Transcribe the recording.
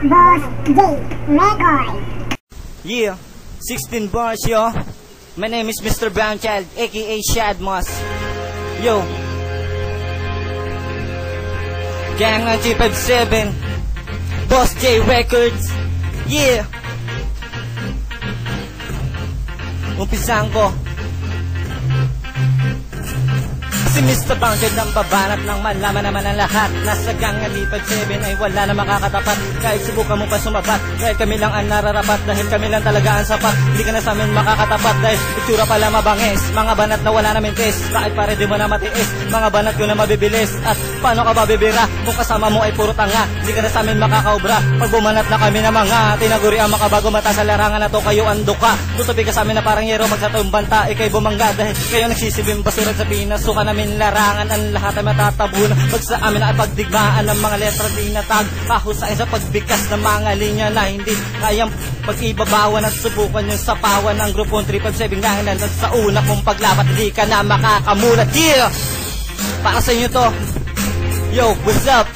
Boss J Record. Yeah, 16 bars, yo. My name is Mr. Brownchild, aka Shadmas. Yo. Gang ng G57, Boss J Records. Yeah. Umpisan ko. Si Mr. Bounded ang babanat ng malaman naman ang lahat. Nasa gang ng D57 ay wala na makakatapat. Kahit subukan mo pa sumabat, dahil kami lang ang nararapat. Dahil kami lang talaga ang sapat. Hindi ka na sa amin makakatapat. Dahil itsura pala mabangis. Mga banat na wala namin test. Bakit pare di mo na matiis? Mga banat ko na mabibilis. At paano ka babibira kung kasama mo ay puro tanga? Hindi ka na sa amin makakaubra. Pag bumanat na kami na mga tinaguri ang makabago mata sa larangan na to, kayo ando ka. Tutupi ka sa amin na parang yero magsatong banta. Ikay bumangga dahil kayo nagsisibing basuran sa Pinas. Suka namin larangan, ang lahat ay matatabunan. Pag sa amin ay pagdigmaan ng mga letra di natag. Kahusain sa pagbigkas ng mga linya na hindi kayang pag-ibabawan at subukan yung sapawan ng grupong 357 gangan at sa una kong paglapat hindi ka na makakamulat. Yeah! Para sa inyo to. Yo, what's up?